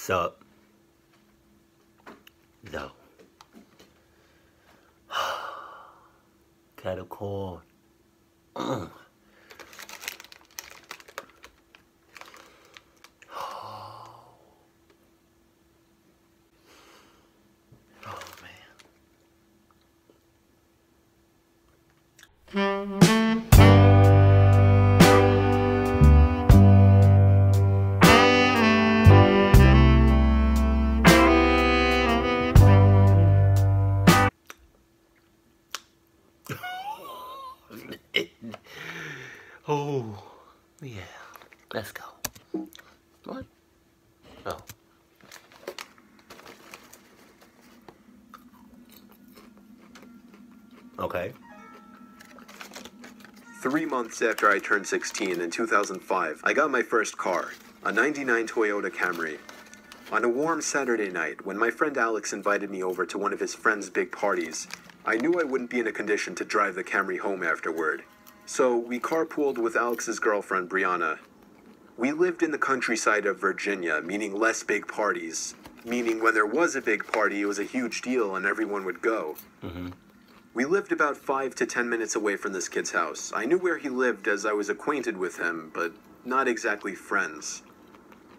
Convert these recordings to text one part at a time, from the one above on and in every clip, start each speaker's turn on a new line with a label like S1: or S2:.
S1: So, no. Cattle corn. Oh man. Oh, yeah. Let's go. What? Oh. Okay.
S2: 3 months after I turned 16 in 2005, I got my first car, a '99 Toyota Camry. On a warm Saturday night, when my friend Alex invited me over to one of his friend's big parties, I knew I wouldn't be in a condition to drive the Camry home afterward. So we carpooled with Alex's girlfriend, Brianna. We lived in the countryside of Virginia, meaning less big parties. Meaning when there was a big party, it was a huge deal and everyone would go. We lived about 5 to 10 minutes away from this kid's house. I knew where he lived as I was acquainted with him, but not exactly friends.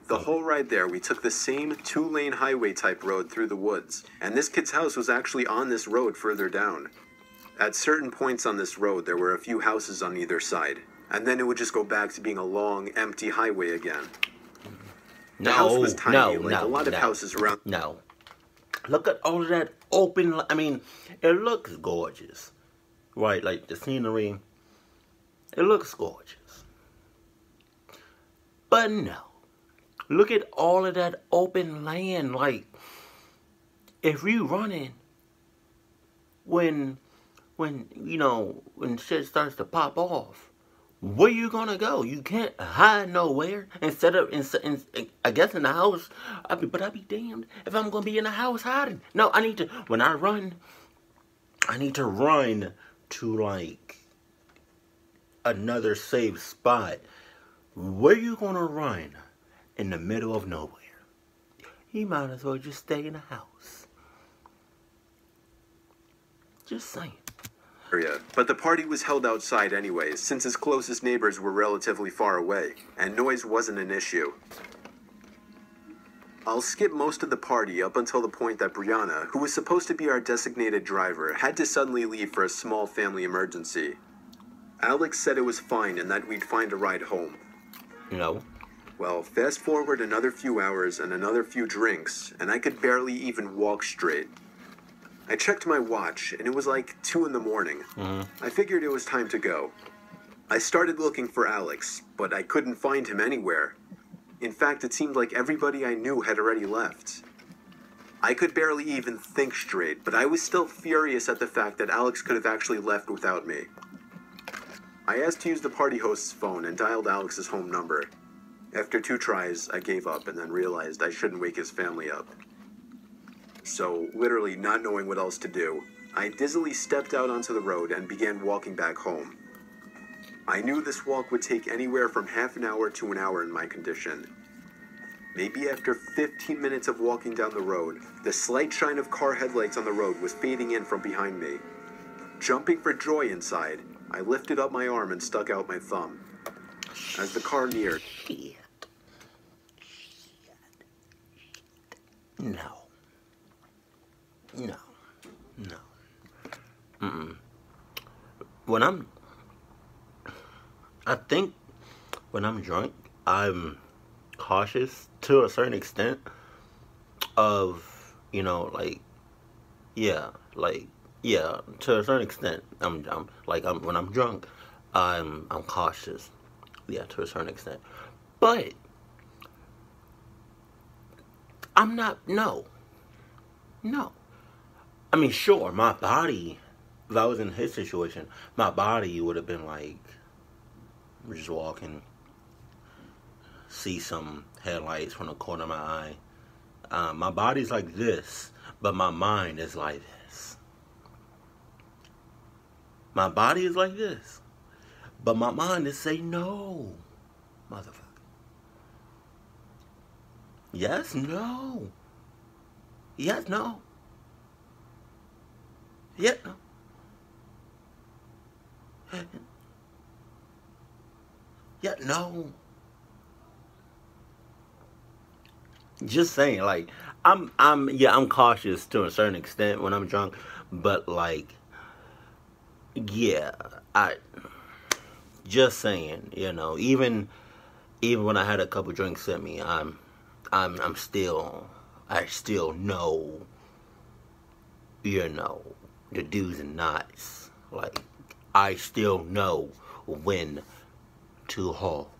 S2: The whole ride there, we took the same 2-lane highway type road through the woods, and this kid's house was actually on this road further down. At certain points on this road, there were a few houses on either side, and then it would just go back to being a long, empty highway again. The house was tiny, like a lot of houses around.
S1: No. Look at all of that open, I mean, it looks gorgeous. Right, like the scenery, it looks gorgeous. But no. Look at all of that open land. Like, if you running when you know, when shit starts to pop off, where you gonna go? You can't hide nowhere. Instead of, I guess in the house, but I'd be damned if I'm gonna be in the house hiding. No, I need to, when I run, I need to run to like another safe spot. Where you gonna run in the middle of nowhere? You might as well just stay in the house. Just saying.
S2: But the party was held outside anyways, since his closest neighbors were relatively far away, and noise wasn't an issue. I'll skip most of the party up until the point that Brianna, who was supposed to be our designated driver, had to suddenly leave for a small family emergency. Alex said it was fine and that we'd find a ride home.
S1: No.
S2: Well, fast forward another few hours and another few drinks, and I could barely even walk straight. I checked my watch, and it was like 2 in the morning. I figured it was time to go. I started looking for Alex, but I couldn't find him anywhere. In fact, it seemed like everybody I knew had already left. I could barely even think straight, but I was still furious at the fact that Alex could have actually left without me. I asked to use the party host's phone and dialed Alex's home number. After 2 tries, I gave up and then realized I shouldn't wake his family up. So, literally not knowing what else to do, I dizzily stepped out onto the road and began walking back home. I knew this walk would take anywhere from half an hour to an hour in my condition. Maybe after 15 minutes of walking down the road, the slight shine of car headlights on the road was fading in from behind me. Jumping for joy inside, I lifted up my arm and stuck out my thumb. As the car neared...
S1: No. No. No. I think when I'm drunk, I'm cautious to a certain extent of, you know, like, to a certain extent, when I'm drunk, I'm cautious, to a certain extent, but I'm not, no. I mean, sure, my body, if I was in his situation, my body would have been like, just walking, see some headlights from the corner of my eye. My body's like this, but my mind is like this. My body is like this, but my mind is saying, no, motherfucker. Yes, no. Yes, no. Yeah, no. Yeah, no. Just saying, like, I'm cautious to a certain extent when I'm drunk, but like, yeah, I just saying, even when I had a couple drinks in me, I'm still, I still know, you know, the do's and don'ts. Like, I still know when to haul.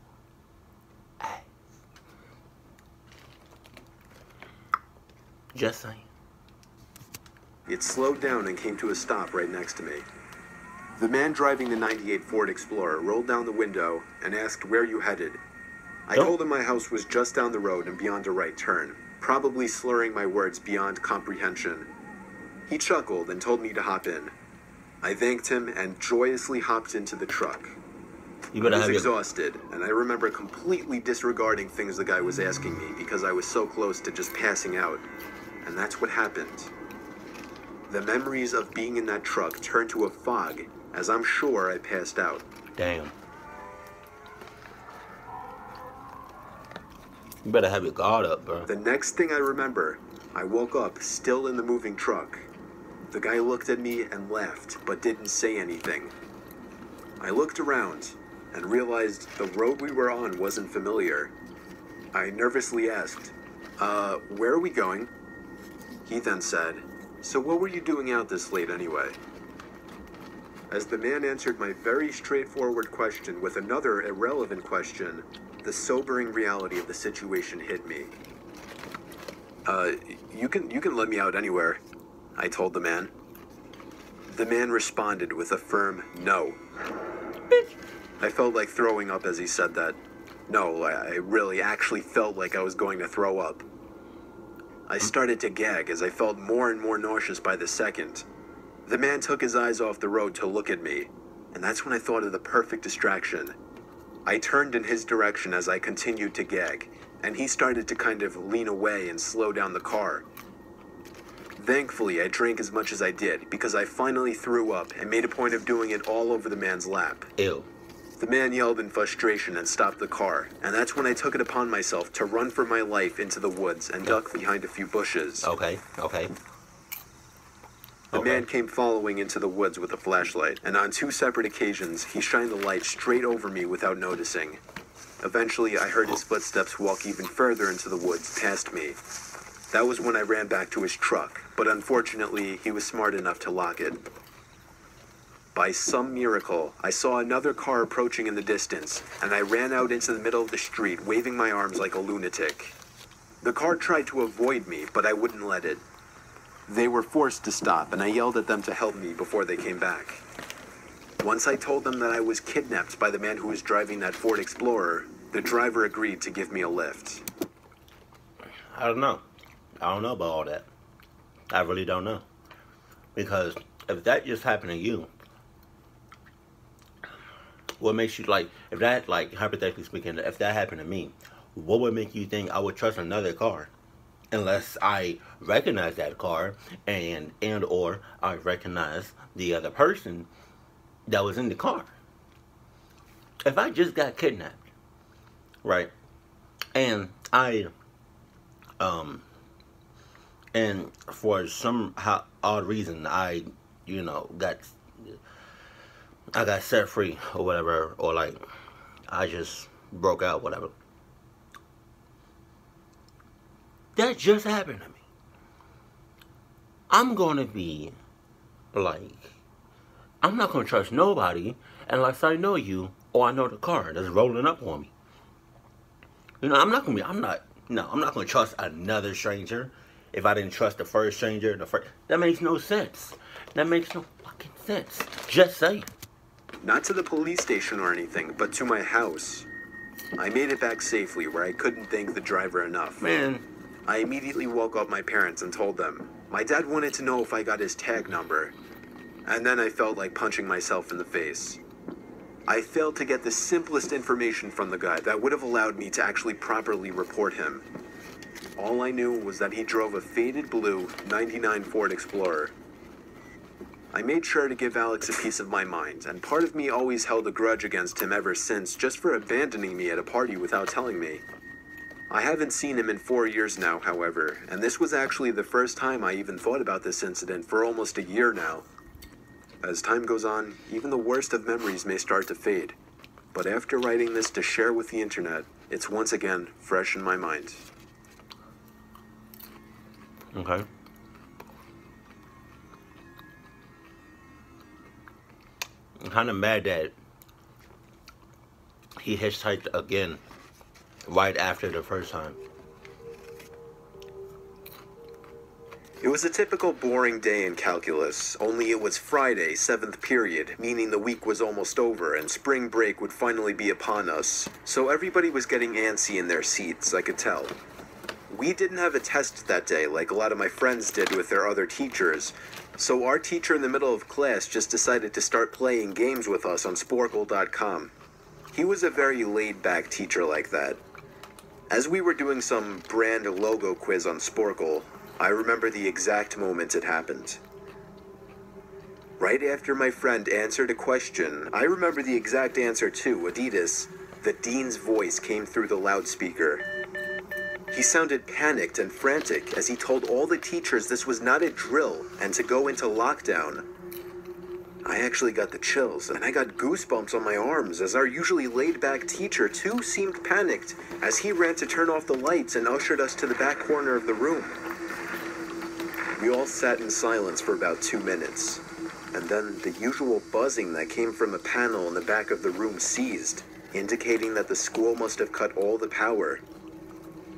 S1: Just saying.
S2: It slowed down and came to a stop right next to me. The man driving the '98 Ford Explorer rolled down the window and asked where you headed. I told him my house was just down the road and beyond a right turn, probably slurring my words beyond comprehension. He chuckled and told me to hop in. I thanked him and joyously hopped into the truck. I was exhausted, and I remember completely disregarding things the guy was asking me because I was so close to just passing out. And that's what happened. The memories of being in that truck turned to a fog, as I'm sure I passed out.
S1: Damn. You better have your guard up, bro.
S2: The next thing I remember, I woke up still in the moving truck. The guy looked at me and laughed, but didn't say anything. I looked around and realized the road we were on wasn't familiar. I nervously asked, where are we going? He then said, so what were you doing out this late anyway? As the man answered my very straightforward question with another irrelevant question, the sobering reality of the situation hit me. You can let me out anywhere, I told the man. The man responded with a firm no. I felt like throwing up as he said that. No, I really actually felt like I was going to throw up. I started to gag as I felt more and more nauseous by the second. The man took his eyes off the road to look at me, and that's when I thought of the perfect distraction. I turned in his direction as I continued to gag, and he started to kind of lean away and slow down the car. Thankfully, I drank as much as I did because I finally threw up and made a point of doing it all over the man's lap.
S1: Ew.
S2: The man yelled in frustration and stopped the car, and that's when I took it upon myself to run for my life into the woods and duck behind a few bushes.
S1: Okay.
S2: The man came following into the woods with a flashlight, and on 2 separate occasions, he shined the light straight over me without noticing. Eventually, I heard his footsteps walk even further into the woods past me. That was when I ran back to his truck, but unfortunately, he was smart enough to lock it. By some miracle, I saw another car approaching in the distance, and I ran out into the middle of the street, waving my arms like a lunatic. The car tried to avoid me, but I wouldn't let it. They were forced to stop, and I yelled at them to help me before they came back. Once I told them that I was kidnapped by the man who was driving that Ford Explorer, the driver agreed to give me a lift.
S1: I don't know about all that. I really don't know. Because if that just happened to you, what makes you, like, if that, like, hypothetically speaking, if that happened to me, what would make you think I would trust another car? Unless I recognize that car and or I recognize the other person that was in the car. If I just got kidnapped, right, and and for some odd reason I got set free or whatever, or like I just broke out, whatever. That just happened to me. I'm gonna be like, I'm not gonna trust nobody unless I know you or I know the car that's rolling up on me. I'm not gonna trust another stranger if I didn't trust the first stranger. That makes no sense. That makes no fucking sense. Just saying.
S2: Not to the police station or anything, but to my house. I made it back safely where I couldn't thank the driver enough.
S1: Man.
S2: I immediately woke up my parents and told them. My dad wanted to know if I got his tag number. And then I felt like punching myself in the face. I failed to get the simplest information from the guy that would have allowed me to actually properly report him. All I knew was that he drove a faded blue '99 Ford Explorer. I made sure to give Alex a piece of my mind, and part of me always held a grudge against him ever since, just for abandoning me at a party without telling me. I haven't seen him in 4 years now, however, and this was actually the first time I even thought about this incident for almost a year now. As time goes on, even the worst of memories may start to fade. But after writing this to share with the internet, it's once again fresh in my mind.
S1: Okay. I'm kind of mad that he hitchhiked again right after the first time.
S2: It was a typical boring day in calculus, only it was Friday, 7th period, meaning the week was almost over and spring break would finally be upon us. So everybody was getting antsy in their seats, I could tell. We didn't have a test that day like a lot of my friends did with their other teachers, so our teacher in the middle of class just decided to start playing games with us on Sporkle.com. He was a very laid-back teacher like that. As we were doing some brand logo quiz on Sporkle, I remember the exact moment it happened. Right after my friend answered a question, I remember the exact answer too, Adidas. The dean's voice came through the loudspeaker. He sounded panicked and frantic as he told all the teachers this was not a drill and to go into lockdown. I actually got the chills, and I got goosebumps on my arms as our usually laid-back teacher too seemed panicked as he ran to turn off the lights and ushered us to the back corner of the room. We all sat in silence for about 2 minutes, and then the usual buzzing that came from a panel in the back of the room ceased, indicating that the school must have cut all the power.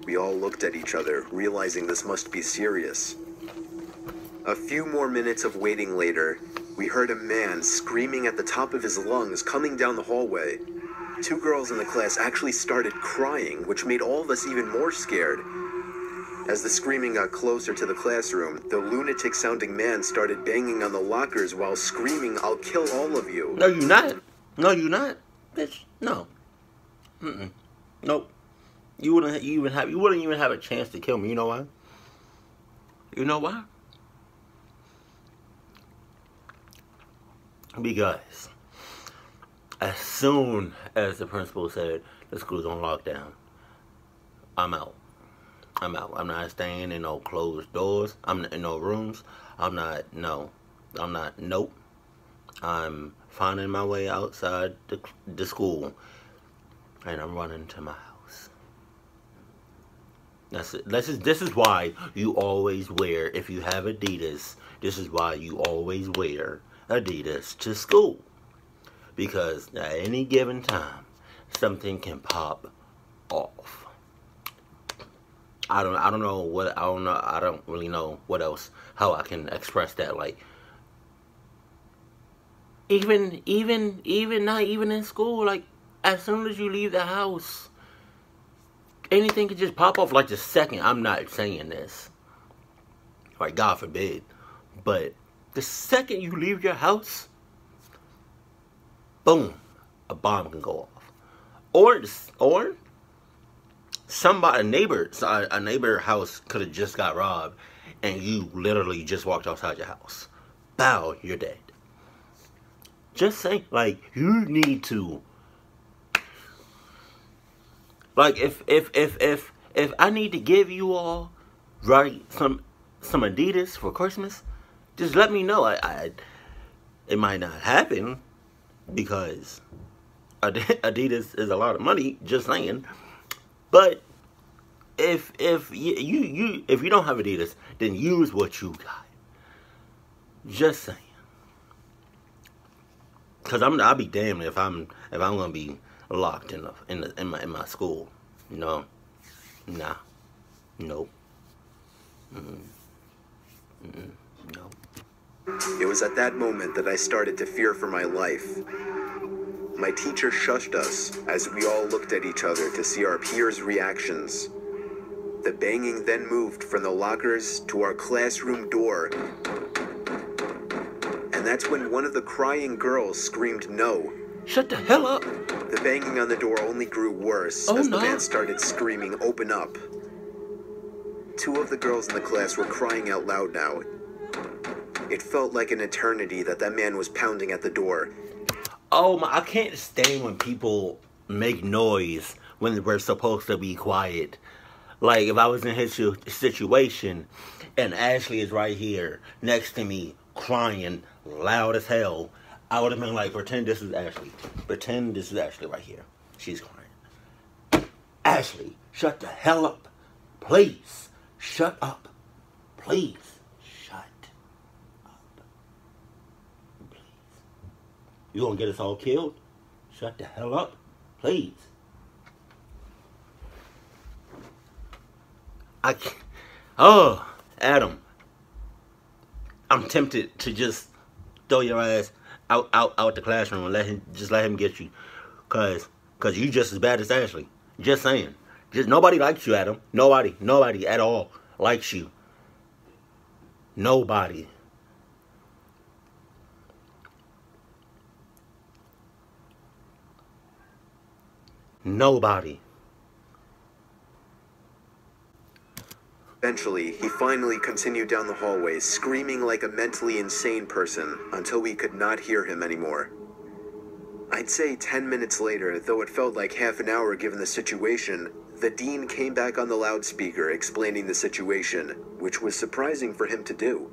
S2: We all looked at each other, realizing this must be serious. A few more minutes of waiting later, we heard a man screaming at the top of his lungs coming down the hallway. 2 girls in the class actually started crying, which made all of us even more scared. As the screaming got closer to the classroom, the lunatic-sounding man started banging on the lockers while screaming, "I'll kill all of you."
S1: No, you're not. No, you're not. Bitch, no. Nope. You wouldn't even have a chance to kill me. You know why? You know why? Because as soon as the principal said the school's on lockdown, I'm out. I'm out. I'm not staying in no closed doors. I'm not in no rooms. Nope. I'm finding my way outside the school, and I'm running to my house. That's it. This is why you always wear, if you have Adidas, this is why you always wear Adidas to school. Because at any given time, something can pop off. I don't really know what else, how I can express that. Like, even not even in school, like, as soon as you leave the house, anything could just pop off. Like, the second, I'm not saying this, like, God forbid, but the second you leave your house, boom, a bomb can go off. Or somebody, a neighbor house could have just got robbed, and you literally just walked outside your house. Bow, you're dead. Just saying, like, you need to, like, if I need to give you all, right, some Adidas for Christmas, just let me know. It might not happen because Adidas is a lot of money. Just saying. But if you don't have Adidas, then use what you got. Just saying. Cause I'll be damned if I'm gonna be locked in my school. No, nah, nope. No.
S2: It was at that moment that I started to fear for my life. My teacher shushed us as we all looked at each other to see our peers' reactions. The banging then moved from the lockers to our classroom door. And that's when one of the crying girls screamed no.
S1: Shut the hell up.
S2: The banging on the door only grew worse as the man started screaming, "Open up." Two of the girls in the class were crying out loud now. It felt like an eternity that man was pounding at the door.
S1: Oh my, I can't stand when people make noise when we're supposed to be quiet. Like, if I was in his situation and Ashley is right here next to me crying loud as hell, I would have been like, pretend this is Ashley. Pretend this is Ashley right here. She's crying. Ashley, shut the hell up. Please. Shut up. Please. Shut up. Please. You gonna get us all killed? Shut the hell up. Please. I can't. Oh, Adam. I'm tempted to just throw your ass out the classroom and let him get you. Cause you just as bad as Ashley. Just saying. Just nobody likes you, Adam. Nobody at all likes you. Nobody. Nobody.
S2: Eventually, he finally continued down the hallway, screaming like a mentally insane person, until we could not hear him anymore. I'd say 10 minutes later, though it felt like half an hour given the situation, the dean came back on the loudspeaker explaining the situation, which was surprising for him to do.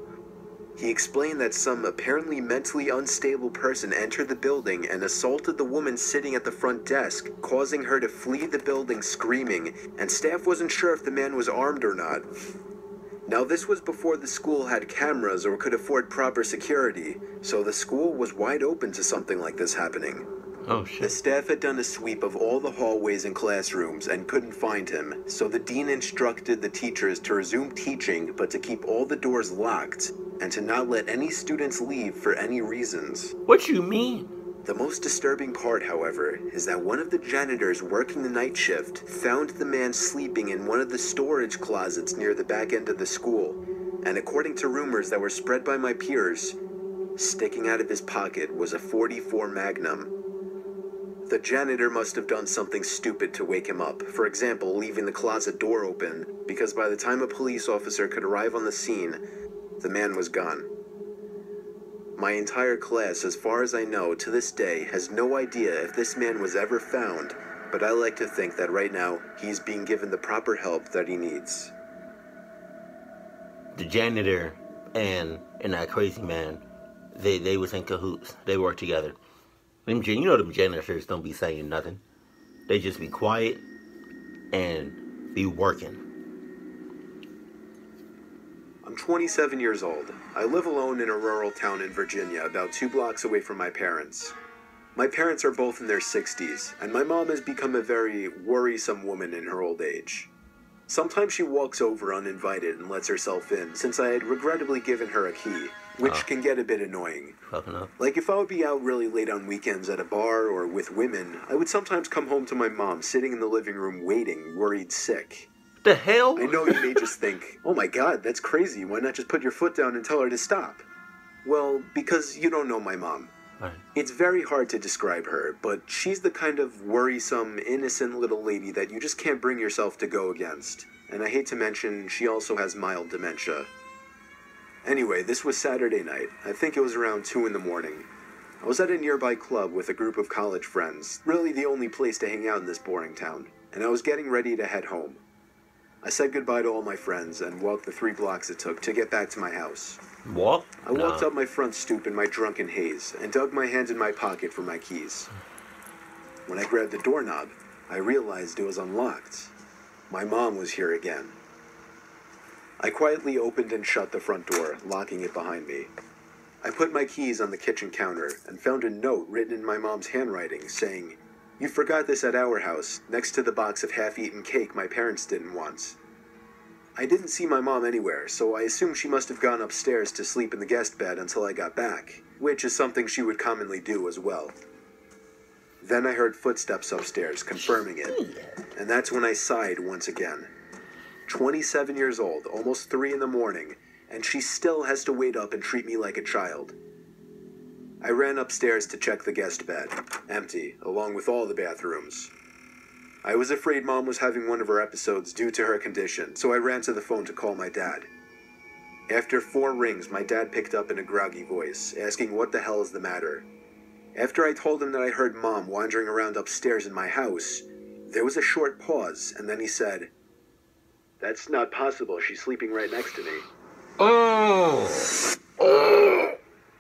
S2: He explained that some apparently mentally unstable person entered the building and assaulted the woman sitting at the front desk, causing her to flee the building screaming, and staff wasn't sure if the man was armed or not. Now, this was before the school had cameras or could afford proper security, so the school was wide open to something like this happening.
S1: Oh, shit.
S2: The staff had done a sweep of all the hallways and classrooms and couldn't find him, so the dean instructed the teachers to resume teaching, but to keep all the doors locked, and to not let any students leave for any reasons.
S1: What you mean?
S2: The most disturbing part, however, is that one of the janitors working the night shift found the man sleeping in one of the storage closets near the back end of the school, and according to rumors that were spread by my peers, sticking out of his pocket was a .44 Magnum. The janitor must have done something stupid to wake him up, for example, leaving the closet door open, because by the time a police officer could arrive on the scene, the man was gone. My entire class, as far as I know, to this day, has no idea if this man was ever found, but I like to think that right now, he's being given the proper help that he needs.
S1: The janitor and that crazy man, they was in cahoots. They worked together. You know them janitors don't be saying nothing. They just be quiet and be working.
S2: I'm 27 years old. I live alone in a rural town in Virginia, about 2 blocks away from my parents. My parents are both in their 60s, and my mom has become a very worrisome woman in her old age. Sometimes she walks over uninvited and lets herself in, since I had regrettably given her a key, which can get a bit annoying.
S1: Fucking up.
S2: Like, if I would be out really late on weekends at a bar or with women, I would sometimes come home to my mom sitting in the living room waiting, worried sick.
S1: The hell?
S2: I know you may just think, oh my god, that's crazy, why not just put your foot down and tell her to stop? Well, because you don't know my mom.
S1: Right.
S2: It's very hard to describe her, but she's the kind of worrisome, innocent little lady that you just can't bring yourself to go against. And I hate to mention, she also has mild dementia. Anyway, this was Saturday night. I think it was around 2 in the morning. I was at a nearby club with a group of college friends, really the only place to hang out in this boring town, and I was getting ready to head home. I said goodbye to all my friends and walked the 3 blocks it took to get back to my house.
S1: Walk?
S2: I walked up my front stoop in my drunken haze and dug my hands in my pocket for my keys. When I grabbed the doorknob, I realized it was unlocked. My mom was here again. I quietly opened and shut the front door, locking it behind me. I put my keys on the kitchen counter and found a note written in my mom's handwriting saying, "You forgot this at our house, next to the box of half-eaten cake my parents didn't want." I didn't see my mom anywhere, so I assumed she must have gone upstairs to sleep in the guest bed until I got back, which is something she would commonly do as well. Then I heard footsteps upstairs, confirming it, and that's when I sighed once again. 27 years old, almost 3 in the morning, and she still has to wait up and treat me like a child. I ran upstairs to check the guest bed, empty, along with all the bathrooms. I was afraid Mom was having one of her episodes due to her condition, so I ran to the phone to call my dad. After 4 rings, my dad picked up in a groggy voice, asking what the hell is the matter. After I told him that I heard Mom wandering around upstairs in my house, there was a short pause, and then he said, "That's not possible. She's sleeping right next to me."
S1: Oh!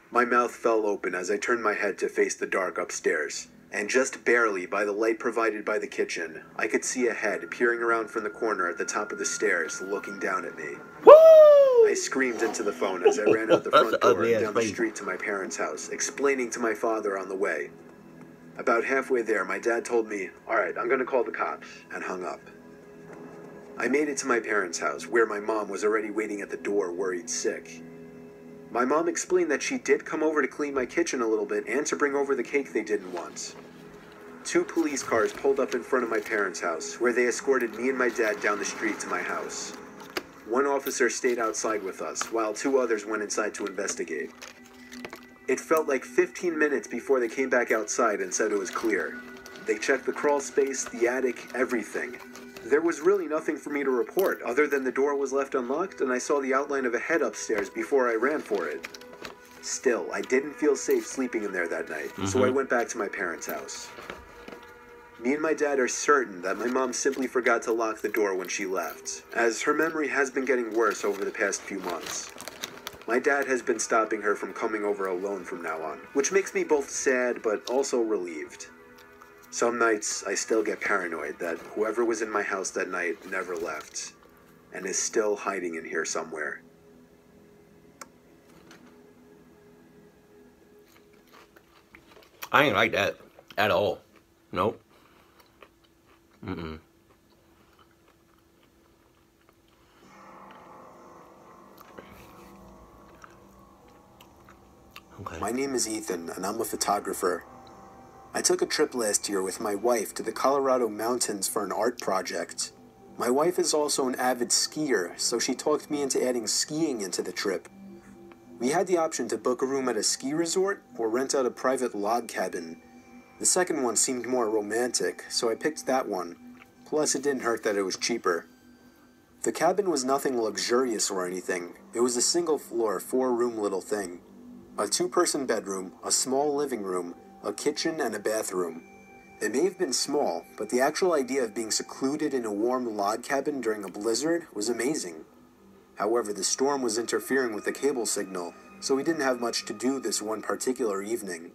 S2: My mouth fell open as I turned my head to face the dark upstairs, and just barely by the light provided by the kitchen, I could see a head peering around from the corner at the top of the stairs, looking down at me.
S1: Woo!
S2: I screamed into the phone as I ran out the front door and down the street to my parents' house, explaining to my father on the way. About halfway there, my dad told me, "All right, I'm going to call the cops," and hung up. I made it to my parents' house, where my mom was already waiting at the door, worried sick. My mom explained that she did come over to clean my kitchen a little bit and to bring over the cake they didn't want. 2 police cars pulled up in front of my parents' house, where they escorted me and my dad down the street to my house. 1 officer stayed outside with us, while 2 others went inside to investigate. It felt like 15 minutes before they came back outside and said it was clear. They checked the crawl space, the attic, everything. There was really nothing for me to report, other than the door was left unlocked and I saw the outline of a head upstairs before I ran for it. Still, I didn't feel safe sleeping in there that night, so I went back to my parents' house. Me and my dad are certain that my mom simply forgot to lock the door when she left, as her memory has been getting worse over the past few months. My dad has been stopping her from coming over alone from now on, which makes me both sad but also relieved. Some nights, I still get paranoid that whoever was in my house that night never left, and is still hiding in here somewhere.
S1: I ain't like that at all. Nope. Mm-mm. Okay.
S2: My name is Ethan, and I'm a photographer. I took a trip last year with my wife to the Colorado mountains for an art project. My wife is also an avid skier, so she talked me into adding skiing into the trip. We had the option to book a room at a ski resort or rent out a private log cabin. The second one seemed more romantic, so I picked that one. Plus, it didn't hurt that it was cheaper. The cabin was nothing luxurious or anything. It was a single-floor, 4-room little thing. A 2-person bedroom, a small living room, a kitchen, and a bathroom. It may have been small, but the actual idea of being secluded in a warm log cabin during a blizzard was amazing. However, the storm was interfering with the cable signal, so we didn't have much to do this one particular evening.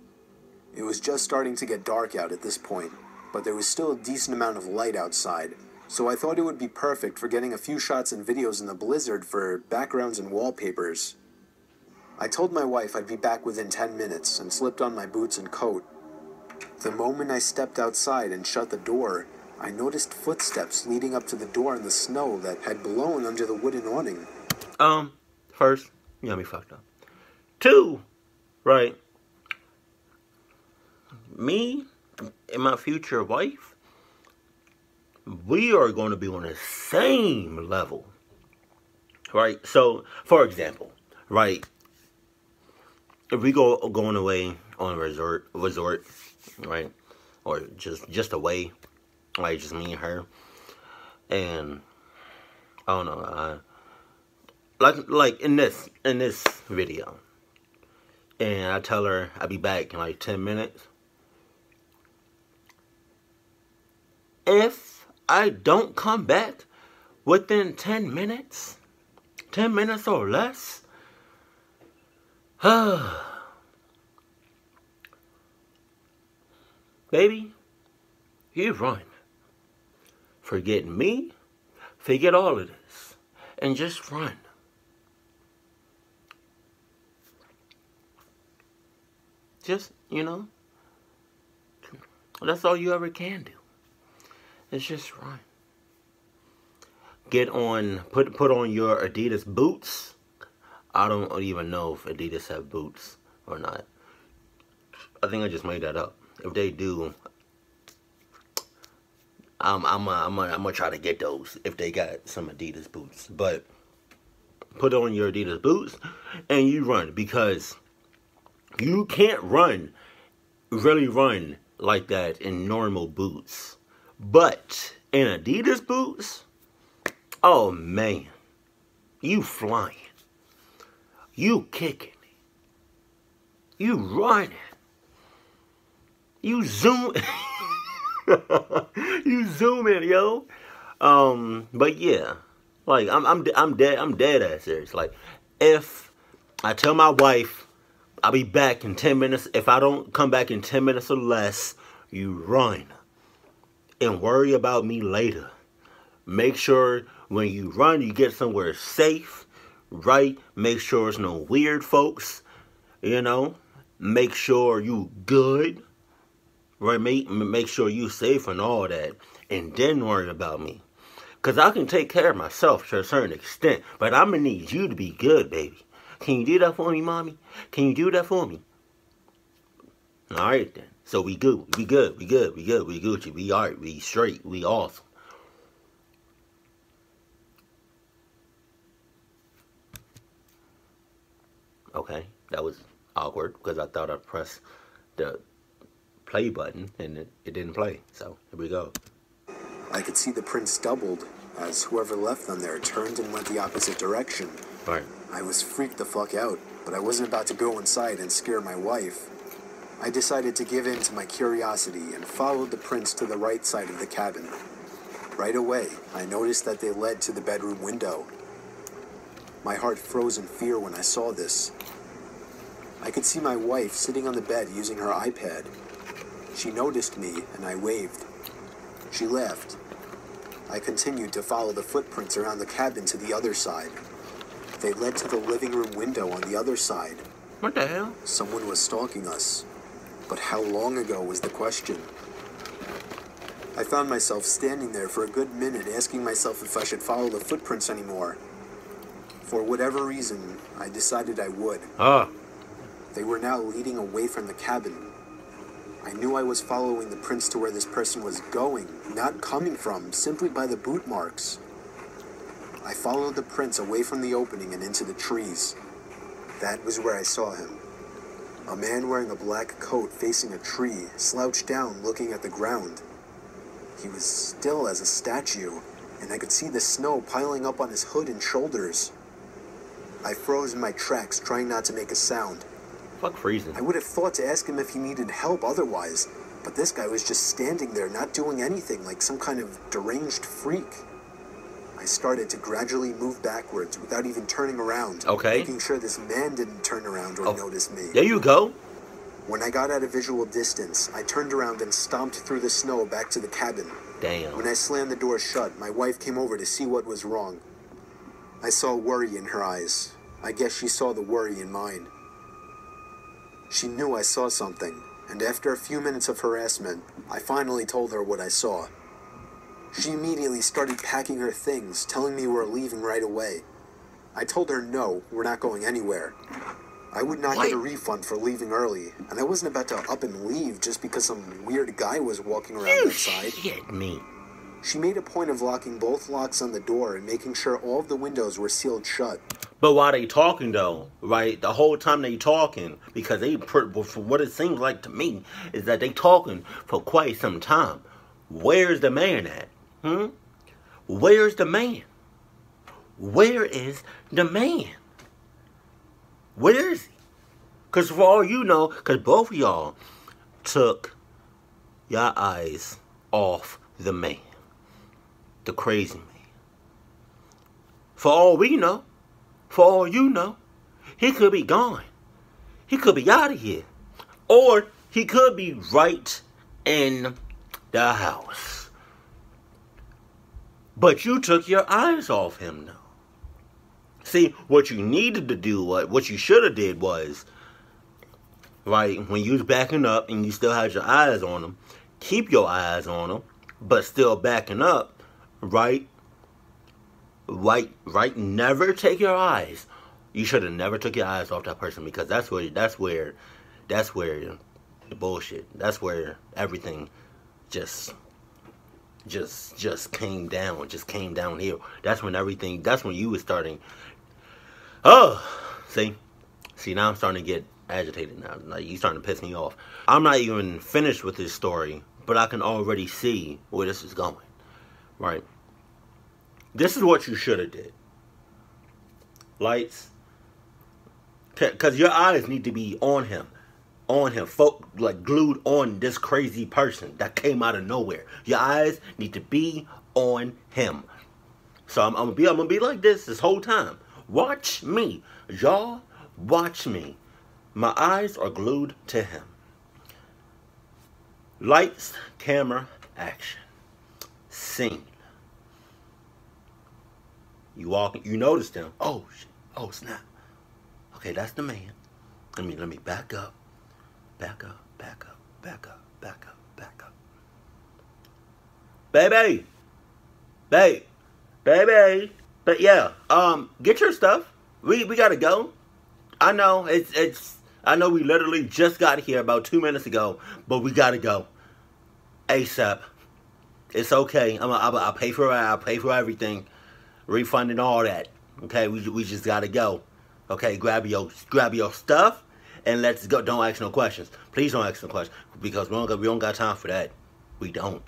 S2: It was just starting to get dark out at this point, but there was still a decent amount of light outside, so I thought it would be perfect for getting a few shots and videos in the blizzard for backgrounds and wallpapers. I told my wife I'd be back within 10 minutes and slipped on my boots and coat. The moment I stepped outside and shut the door, I noticed footsteps leading up to the door in the snow that had blown under the wooden awning.
S1: First, you got me fucked up. 2, right? Me and my future wife, we are going to be on the same level, right? So, for example, right? If we going away on a resort, right, or just away, like just me and her, and I don't know, like in this video, and I tell her I'll be back in like 10 minutes. If I don't come back within 10 minutes or less, baby, you run. Forget me, forget all of this, and just run. Just, that's all you ever can do. It's just run. Get on, put on your Adidas boots. I don't even know if Adidas have boots or not. I think I just made that up. If they do, I'm gonna try to get those if they got some Adidas boots. But put on your Adidas boots and you run, because you can't really run like that in normal boots But in Adidas boots, oh man, you flying, you kicking, you running, you zoom, you zooming, yo. But yeah, like I'm dead ass serious. Like, if I tell my wife I'll be back in 10 minutes, if I don't come back in 10 minutes or less, you run and worry about me later. Make sure when you run, you get somewhere safe, right? Make sure it's no weird folks, you know. Make sure you good, right? Make sure you safe and all that, and then worry about me. Because I can take care of myself to a certain extent, but I'm going to need you to be good, baby. Can you do that for me, mommy? Can you do that for me? All right, then. So we good. We Gucci. We alright. We straight. We awesome. Okay, that was awkward because I thought I pressed the play button and it didn't play. So here we go.
S2: I could see the prints doubled as whoever left them there turned and went the opposite direction.
S1: Right.
S2: I was freaked the fuck out, but I wasn't about to go inside and scare my wife. I decided to give in to my curiosity and followed the prints to the right side of the cabin. Right away, I noticed that they led to the bedroom window. My heart froze in fear when I saw this. I could see my wife sitting on the bed using her iPad. She noticed me and I waved. She laughed. I continued to follow the footprints around the cabin to the other side. They led to the living room window on the other side.
S1: What the hell?
S2: Someone was stalking us. But how long ago was the question? I found myself standing there for a good minute asking myself if I should follow the footprints anymore. For whatever reason, I decided I would. They were now leading away from the cabin. I knew I was following the prints to where this person was going, not coming from, simply by the boot marks. I followed the prints away from the opening and into the trees. That was where I saw him. A man wearing a black coat facing a tree, slouched down looking at the ground. He was still as a statue, and I could see the snow piling up on his hood and shoulders. I froze in my tracks, trying not to make a sound.
S1: Fuck freezing.
S2: I would have thought to ask him if he needed help otherwise, but this guy was just standing there, not doing anything, like some kind of deranged freak. I started to gradually move backwards without even turning around, making sure this man didn't turn around or notice me.
S1: There you go.
S2: When I got at a visual distance, I turned around and stomped through the snow back to the cabin.
S1: Damn.
S2: When I slammed the door shut, my wife came over to see what was wrong. I saw worry in her eyes. I guess she saw the worry in mine. She knew I saw something, and after a few minutes of harassment, I finally told her what I saw. She immediately started packing her things, telling me we're leaving right away. I told her no, we're not going anywhere. I would not get a refund for leaving early, and I wasn't about to up and leave just because some weird guy was walking around outside.
S1: Shit me.
S2: She made a point of locking both locks on the door and making sure all of the windows were sealed shut.
S1: But while they talking though, right, the whole time they talking, because for what it seems like to me, is that they talking for quite some time. Where's the man at? Where's the man? Where is the man? Where is he? Because for all you know, because both of y'all took your eyes off the man. The crazy man. For all we know, for all you know, he could be gone. He could be out of here. Or he could be right in the house. But you took your eyes off him now. See, what you needed to do, what you should have did was, right, when you was backing up and you still had your eyes on him, keep your eyes on him, but still backing up, right, never take your eyes. You should have never took your eyes off that person, because that's where the bullshit, that's where everything just came downhill. That's when you was starting. See, now I'm starting to get agitated now. Like, you starting to piss me off. I'm not even finished with this story, but I can already see where this is going. Right? This is what you should have did. Lights. Because your eyes need to be on him. On him. Like glued on this crazy person that came out of nowhere. Your eyes need to be on him. So I'm gonna be like this whole time. Watch me. Y'all, watch me. My eyes are glued to him. Lights, camera, action. Scene. You walk, you noticed him. Oh shit. Oh snap. Okay, that's the man. Let me back up. Back up, back up, back up, back up, back up. Baby. Baby. But yeah, get your stuff. We gotta go. I know I know we literally just got here about 2 minutes ago, but we gotta go. ASAP. It's okay. I'll pay for it. I'll pay for everything. Refund and all that. Okay, we just gotta go. Okay, grab your stuff and let's go. Don't ask no questions. Please don't ask no questions because we don't got time for that. We don't.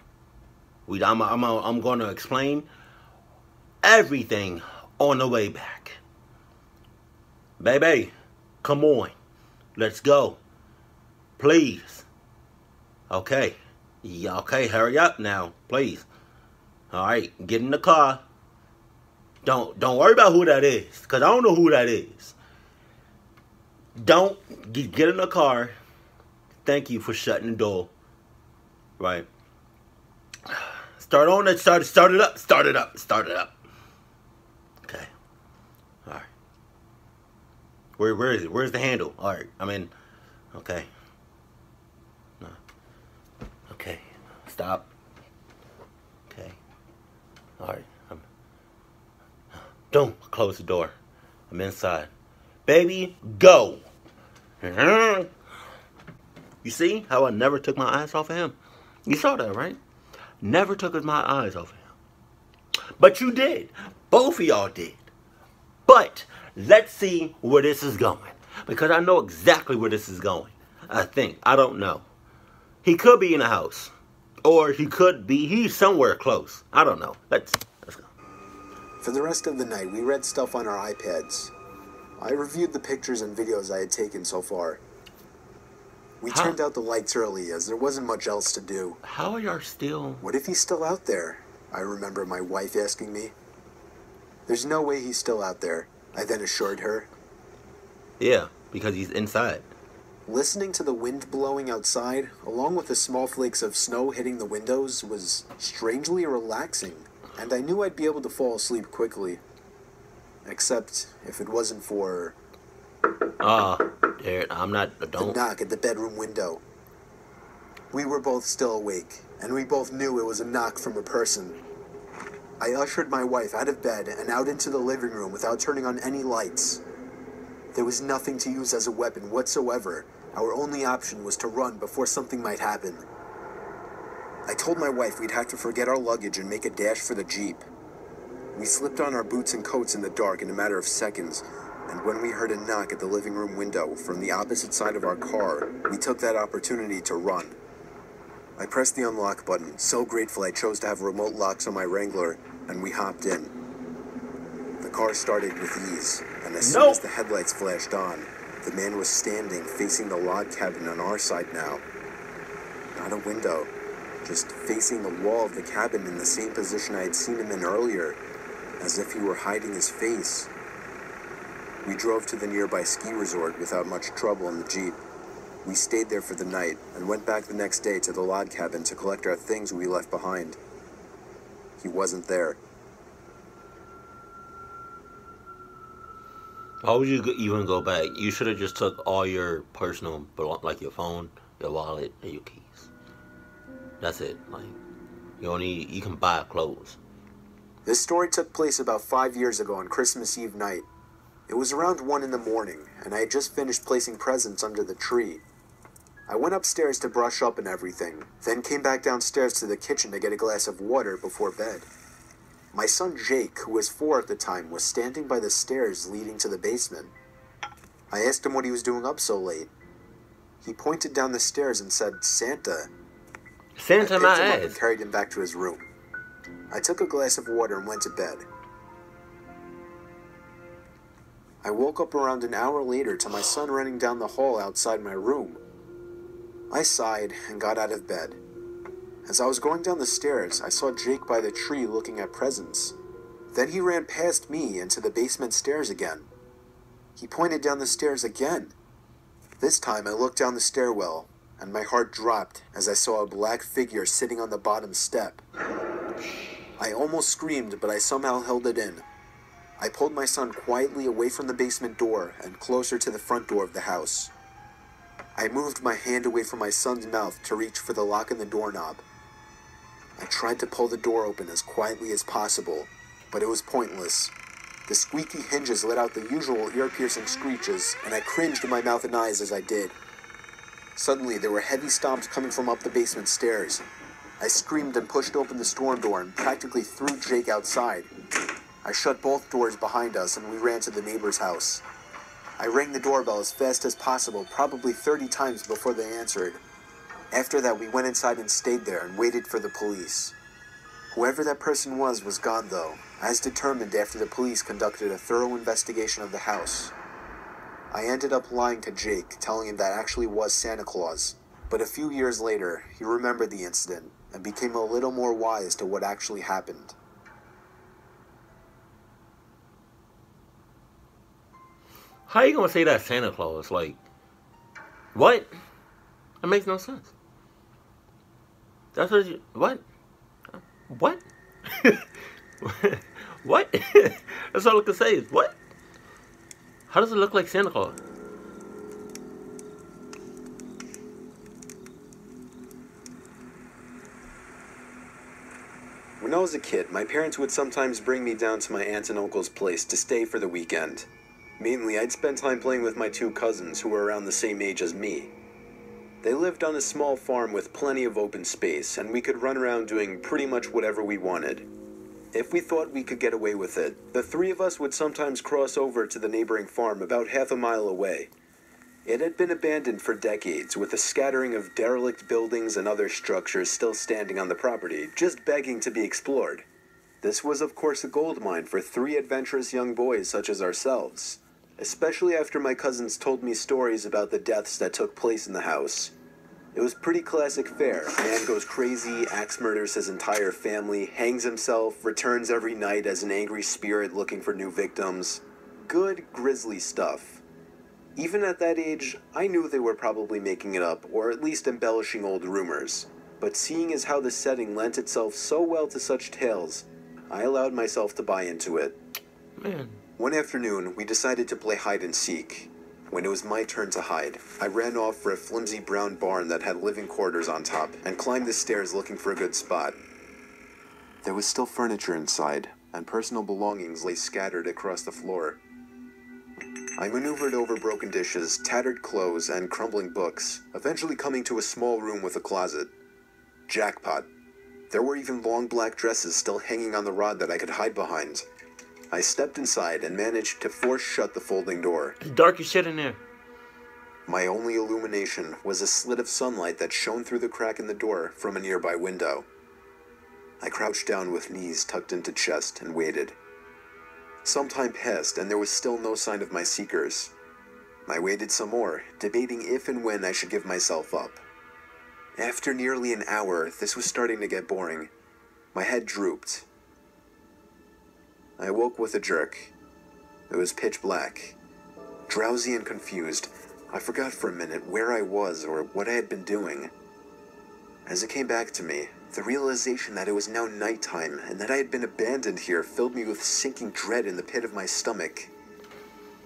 S1: I'm gonna explain everything on the way back. Baby, come on. Let's go. Please. Okay. Yeah, okay, hurry up now, please. Alright, get in the car. Don't worry about who that is, because I don't know who that is. Don't get in the car. Thank you for shutting the door. Right. Start it up. Okay. Alright. Where is it? Where's the handle? Alright, I'm in. Okay. No. Okay. Stop. Okay. Alright. Don't close the door. I'm inside. Baby, go. You see how I never took my eyes off of him? You saw that, right? Never took my eyes off of him. But you did. Both of y'all did. But let's see where this is going. Because I know exactly where this is going. I think. I don't know. He could be in a house. Or he's somewhere close. I don't know. Let's go.
S2: For the rest of the night, we read stuff on our iPads. I reviewed the pictures and videos I had taken so far. We turned out the lights early, as there wasn't much else to do.
S1: How are y'all still...
S2: What if he's still out there? I remember my wife asking me. There's no way he's still out there, I then assured her.
S1: Yeah, because he's inside.
S2: Listening to the wind blowing outside, along with the small flakes of snow hitting the windows, was strangely relaxing. And I knew I'd be able to fall asleep quickly. Except if it wasn't for...
S1: I'm not... Don't...
S2: The knock at the bedroom window. We were both still awake, and we both knew it was a knock from a person. I ushered my wife out of bed and out into the living room without turning on any lights. There was nothing to use as a weapon whatsoever. Our only option was to run before something might happen. I told my wife we'd have to forget our luggage and make a dash for the Jeep. We slipped on our boots and coats in the dark in a matter of seconds, and when we heard a knock at the living room window from the opposite side of our car, we took that opportunity to run. I pressed the unlock button, so grateful I chose to have remote locks on my Wrangler, and we hopped in. The car started with ease, and as soon as the headlights flashed on, the man was standing facing the log cabin on our side now. Not a window. Just facing the wall of the cabin in the same position I had seen him in earlier, as if he were hiding his face. We drove to the nearby ski resort without much trouble in the Jeep. We stayed there for the night and went back the next day to the log cabin to collect our things we left behind. He wasn't there.
S1: Why would you even go back? You should have just took all your personal, like your phone, your wallet, and your keys. That's it. Like, you can buy clothes.
S2: This story took place about 5 years ago on Christmas Eve night. It was around 1 in the morning, and I had just finished placing presents under the tree. I went upstairs to brush up and everything, then came back downstairs to the kitchen to get a glass of water before bed. My son Jake, who was 4 at the time, was standing by the stairs leading to the basement. I asked him what he was doing up so late. He pointed down the stairs and said, "Santa."
S1: Santa
S2: I picked
S1: my
S2: him up and
S1: ass.
S2: carried him back to his room. I took a glass of water and went to bed. I woke up around an hour later to my son running down the hall outside my room. I sighed and got out of bed. As I was going down the stairs, I saw Jake by the tree looking at presents. Then he ran past me into the basement stairs again. He pointed down the stairs again. This time I looked down the stairwell, and my heart dropped as I saw a black figure sitting on the bottom step. I almost screamed, but I somehow held it in. I pulled my son quietly away from the basement door and closer to the front door of the house. I moved my hand away from my son's mouth to reach for the lock in the doorknob. I tried to pull the door open as quietly as possible, but it was pointless. The squeaky hinges let out the usual ear-piercing screeches, and I cringed in my mouth and eyes as I did. Suddenly, there were heavy stomps coming from up the basement stairs. I screamed and pushed open the storm door and practically threw Jake outside. I shut both doors behind us and we ran to the neighbor's house. I rang the doorbell as fast as possible, probably 30 times before they answered. After that, we went inside and stayed there and waited for the police. Whoever that person was gone, though, as determined after the police conducted a thorough investigation of the house. I ended up lying to Jake, telling him that actually was Santa Claus, but a few years later, he remembered the incident and became a little more wise to what actually happened.
S1: How you gonna say that Santa Claus? Like, what? That makes no sense. That's what you... What? What? What? That's all I can say is, what? How does it look like Santa Claus?
S2: When I was a kid, my parents would sometimes bring me down to my aunt and uncle's place to stay for the weekend. Mainly, I'd spend time playing with my two cousins who were around the same age as me. They lived on a small farm with plenty of open space, and we could run around doing pretty much whatever we wanted. If we thought we could get away with it, the three of us would sometimes cross over to the neighboring farm about half a mile away. It had been abandoned for decades, with a scattering of derelict buildings and other structures still standing on the property, just begging to be explored. This was, of course, a gold mine for three adventurous young boys such as ourselves, especially after my cousins told me stories about the deaths that took place in the house. It was pretty classic fare. Man goes crazy, axe murders his entire family, hangs himself, returns every night as an angry spirit looking for new victims. Good, grisly stuff. Even at that age, I knew they were probably making it up, or at least embellishing old rumors. But seeing as how the setting lent itself so well to such tales, I allowed myself to buy into it.
S1: Man.
S2: One afternoon, we decided to play hide and seek. When it was my turn to hide, I ran off for a flimsy brown barn that had living quarters on top, and climbed the stairs looking for a good spot. There was still furniture inside, and personal belongings lay scattered across the floor. I maneuvered over broken dishes, tattered clothes, and crumbling books, eventually coming to a small room with a closet. Jackpot. There were even long black dresses still hanging on the rod that I could hide behind. I stepped inside and managed to force shut the folding door.
S1: It's dark as shit in there.
S2: My only illumination was a slit of sunlight that shone through the crack in the door from a nearby window. I crouched down with knees tucked into chest and waited. Some time passed and there was still no sign of my seekers. I waited some more, debating if and when I should give myself up. After nearly an hour, this was starting to get boring. My head drooped. I awoke with a jerk. It was pitch black. Drowsy and confused, I forgot for a minute where I was or what I had been doing. As it came back to me, the realization that it was now nighttime and that I had been abandoned here filled me with sinking dread in the pit of my stomach.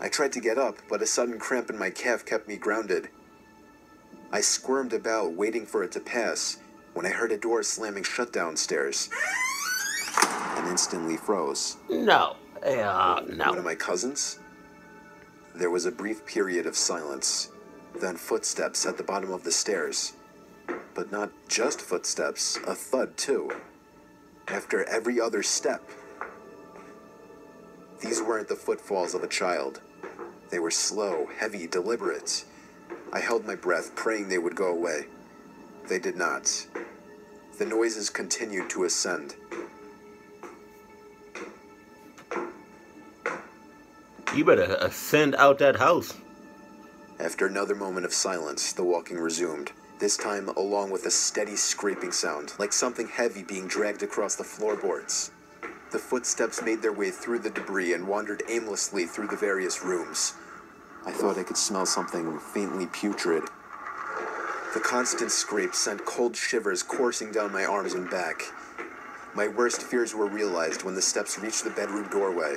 S2: I tried to get up, but a sudden cramp in my calf kept me grounded. I squirmed about, waiting for it to pass, when I heard a door slamming shut downstairs. And instantly froze.
S1: No.
S2: One
S1: No.
S2: of my cousins? There was a brief period of silence, then footsteps at the bottom of the stairs. But not just footsteps, a thud too. After every other step. These weren't the footfalls of a child. They were slow, heavy, deliberate. I held my breath, praying they would go away. They did not. The noises continued to ascend.
S1: You better ascend out that house.
S2: After another moment of silence, the walking resumed, this time along with a steady scraping sound, like something heavy being dragged across the floorboards. The footsteps made their way through the debris and wandered aimlessly through the various rooms. I thought I could smell something faintly putrid. The constant scrape sent cold shivers coursing down my arms and back. My worst fears were realized when the steps reached the bedroom doorway.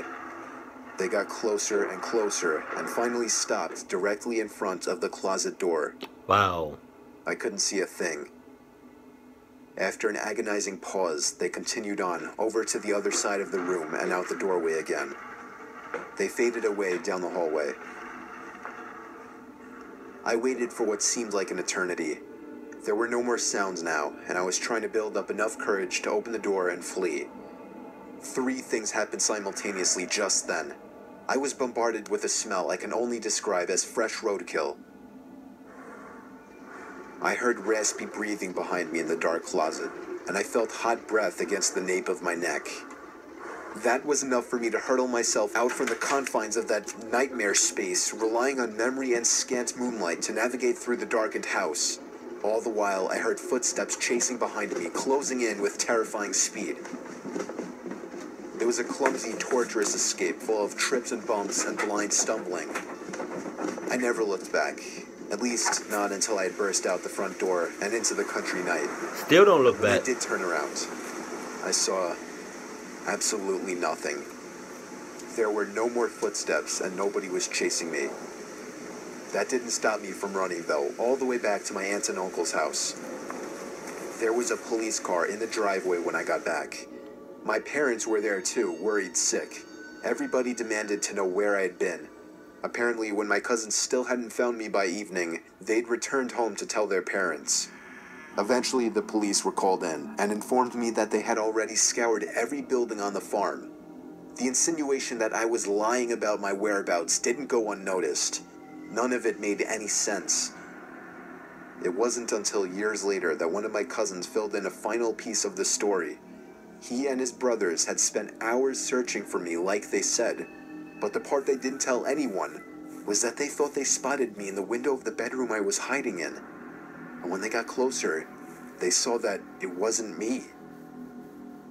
S2: They got closer and closer and finally stopped directly in front of the closet door.
S1: Wow.
S2: I couldn't see a thing. After an agonizing pause, they continued on, over to the other side of the room and out the doorway again. They faded away down the hallway. I waited for what seemed like an eternity. There were no more sounds now, and I was trying to build up enough courage to open the door and flee. 3 things happened simultaneously just then. I was bombarded with a smell I can only describe as fresh roadkill. I heard raspy breathing behind me in the dark closet, and I felt hot breath against the nape of my neck. That was enough for me to hurtle myself out from the confines of that nightmare space, relying on memory and scant moonlight to navigate through the darkened house. All the while, I heard footsteps chasing behind me, closing in with terrifying speed. It was a clumsy, torturous escape full of trips and bumps and blind stumbling. I never looked back. At least, not until I had burst out the front door and into the country night.
S1: Still don't look
S2: When
S1: back.
S2: I did turn around, I saw absolutely nothing. There were no more footsteps and nobody was chasing me. That didn't stop me from running, though, all the way back to my aunt and uncle's house. There was a police car in the driveway when I got back. My parents were there too, worried sick. Everybody demanded to know where I had been. Apparently, when my cousins still hadn't found me by evening, they'd returned home to tell their parents. Eventually, the police were called in and informed me that they had already scoured every building on the farm. The insinuation that I was lying about my whereabouts didn't go unnoticed. None of it made any sense. It wasn't until years later that one of my cousins filled in a final piece of the story. He and his brothers had spent hours searching for me like they said, but the part they didn't tell anyone was that they thought they spotted me in the window of the bedroom I was hiding in. And when they got closer, they saw that it wasn't me.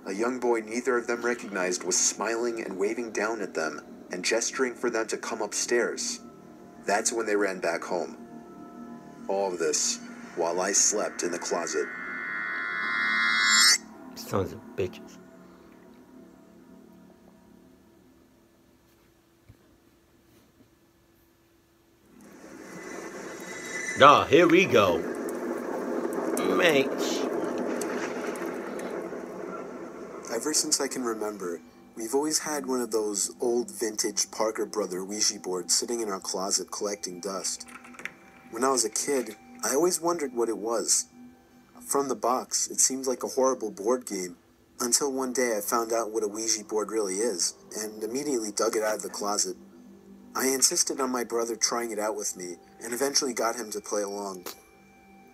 S2: A young boy neither of them recognized was smiling and waving down at them and gesturing for them to come upstairs. That's when they ran back home. All of this while I slept in the closet.
S1: Sons of bitches. Ah, here we go. Mate.
S2: Ever since I can remember, we've always had one of those old vintage Parker Brother Ouija boards sitting in our closet collecting dust. When I was a kid, I always wondered what it was. From the box, it seemed like a horrible board game, until one day I found out what a Ouija board really is, and immediately dug it out of the closet. I insisted on my brother trying it out with me, and eventually got him to play along.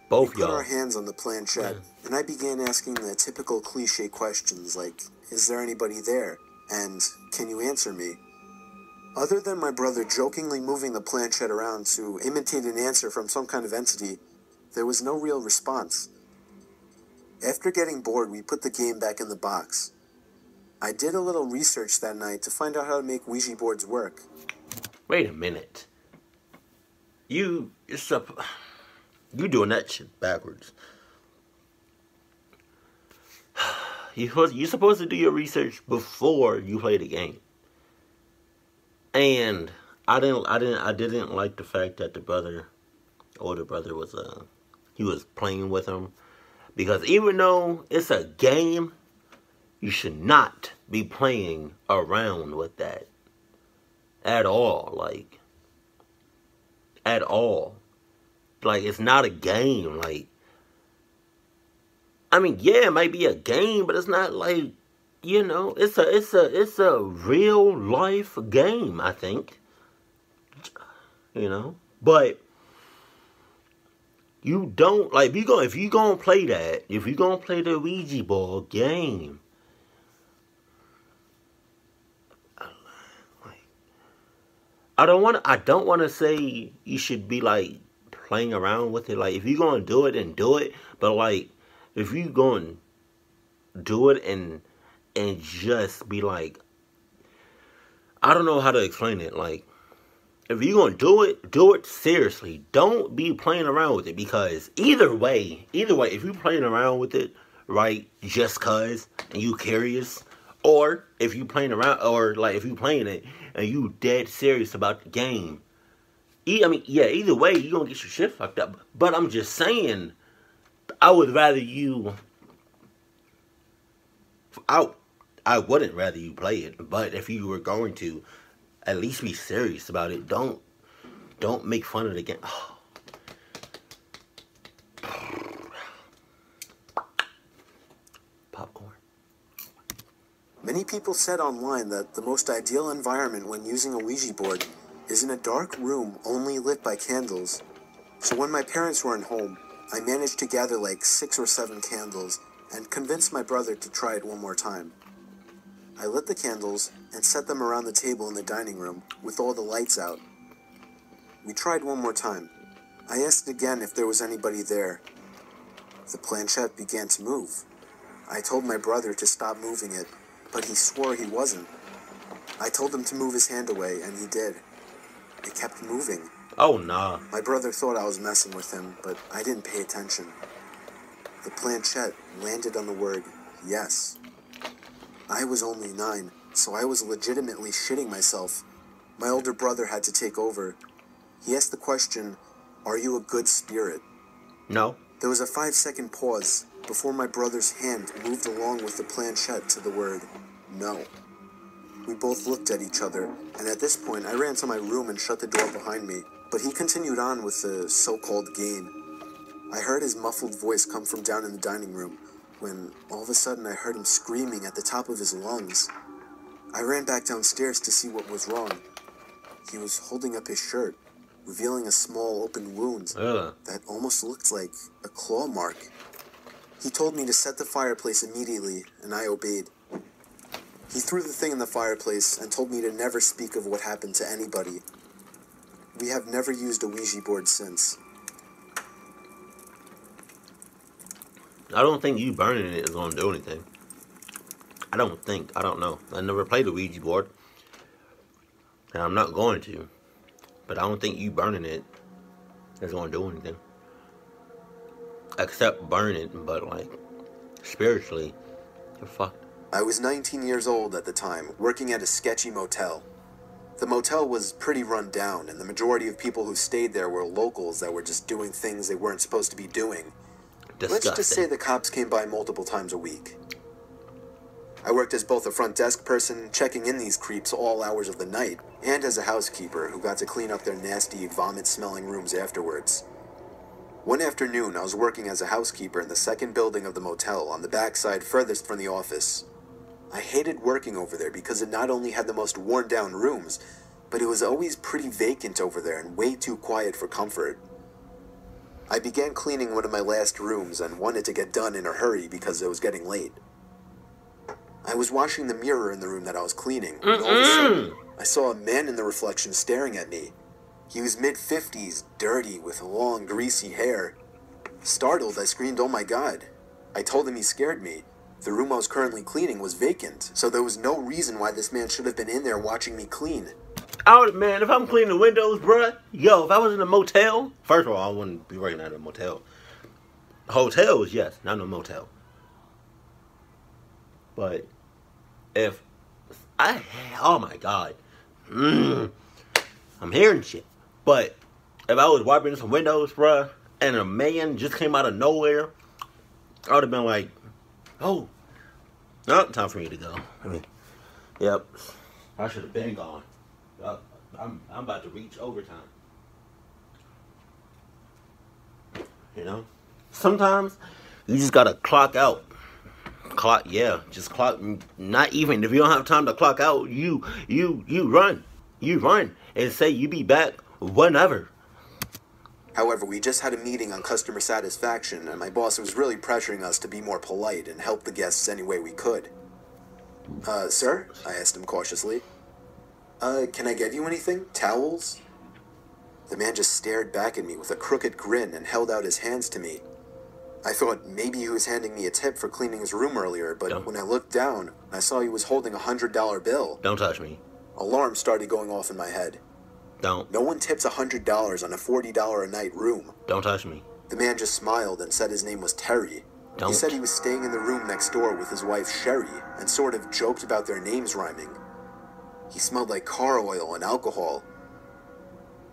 S1: Both
S2: We put
S1: y'all.
S2: our hands on the planchette, and I began asking the typical cliche questions like, is there anybody there? And, can you answer me? Other than my brother jokingly moving the planchette around to imitate an answer from some kind of entity, there was no real response. After getting bored, we put the game back in the box. I did a little research that night to find out how to make Ouija boards work.
S1: Wait a minute. You doing that shit backwards. You're supposed to do your research before you play the game. And I didn't like the fact that the older brother was he was playing with him, because even though it's a game, you should not be playing around with that at all. At all. Like, it's not a game. Like, I mean, yeah, it might be a game, but it's not like, you know, it's a real life game, I think. You know? But You don't like if you gonna play that, if you gonna play the Ouija board game, like I don't want to say you should be like playing around with it. Like if you're gonna do it, then do it. But like if you gonna do it and just be like, I don't know how to explain it. Like if you're gonna do it seriously. Don't be playing around with it, because either way, if you're playing around with it, right, just cause and you curious, or if you playing around, or like if you playing it and you dead serious about the game, either way you gonna get your shit fucked up. But I'm just saying, I would rather you. I wouldn't rather you play it, but if you were going to, at least be serious about it. Don't make fun of the game. Oh. Popcorn.
S2: Many people said online that the most ideal environment when using a Ouija board is in a dark room only lit by candles. So when my parents weren't home, I managed to gather like 6 or 7 candles and convinced my brother to try it one more time. I lit the candles and set them around the table in the dining room with all the lights out. We tried one more time. I asked again if there was anybody there. The planchette began to move. I told my brother to stop moving it, but he swore he wasn't. I told him to move his hand away, and he did. It kept moving.
S1: Oh, nah.
S2: My brother thought I was messing with him, but I didn't pay attention. The planchette landed on the word yes. I was only 9, so I was legitimately shitting myself. My older brother had to take over. He asked the question, "Are you a good spirit?"
S1: No.
S2: There was a 5-second pause before my brother's hand moved along with the planchette to the word no. We both looked at each other, and at this point I ran to my room and shut the door behind me, but he continued on with the so-called game. I heard his muffled voice come from down in the dining room, when all of a sudden I heard him screaming at the top of his lungs. I ran back downstairs to see what was wrong. He was holding up his shirt, revealing a small open wound that almost looked like a claw mark. He told me to set the fireplace immediately, and I obeyed. He threw the thing in the fireplace and told me to never speak of what happened to anybody. We have never used a Ouija board since.
S1: I don't think you burning it is going to do anything. I don't know. I never played a Ouija board. And I'm not going to. But I don't think you burning it is going to do anything. Except burn it, but like, spiritually, you're fucked.
S2: I was 19 years old at the time, working at a sketchy motel. The motel was pretty run down, and the majority of people who stayed there were locals that were just doing things they weren't supposed to be doing.
S1: Disgusting.
S2: Let's just say the cops came by multiple times a week. I worked as both a front desk person, checking in these creeps all hours of the night, and as a housekeeper who got to clean up their nasty, vomit-smelling rooms afterwards. One afternoon, I was working as a housekeeper in the second building of the motel on the backside furthest from the office. I hated working over there because it not only had the most worn-down rooms, but it was always pretty vacant over there and way too quiet for comfort. I began cleaning one of my last rooms and wanted to get done in a hurry because it was getting late. I was washing the mirror in the room that I was cleaning, and all of a sudden, I saw a man in the reflection staring at me. He was mid-50s, dirty, with long, greasy hair. Startled, I screamed, "Oh my God." I told him he scared me. The room I was currently cleaning was vacant, so there was no reason why this man should have been in there watching me clean.
S1: Man, if I'm cleaning the windows, bruh, if I was in a motel, first of all, I wouldn't be working at a motel. Hotels, yes, not a motel. But if oh my God, I'm hearing shit. But if I was wiping some windows, bruh, and a man just came out of nowhere, I would have been like, oh, time for me to go. Yep, I should have been gone. I'm about to reach overtime. Sometimes you just gotta clock out. Just clock. Not even if you don't have time to clock out, you run and say you be back whenever.
S2: However, we just had a meeting on customer satisfaction, and my boss was really pressuring us to be more polite and help the guests any way we could. Sir? I asked him cautiously. Can I get you anything? Towels? The man just stared back at me with a crooked grin and held out his hands to me. I thought maybe he was handing me a tip for cleaning his room earlier, but when I looked down, I saw he was holding a $100 bill.
S1: Don't touch me.
S2: Alarms started going off in my head.
S1: Don't.
S2: No one tips $100 on a $40 a night room.
S1: Don't touch me.
S2: The man just smiled and said his name was Terry.
S1: Don't.
S2: He said he was staying in the room next door with his wife Sherry and sort of joked about their names rhyming. He smelled like car oil and alcohol.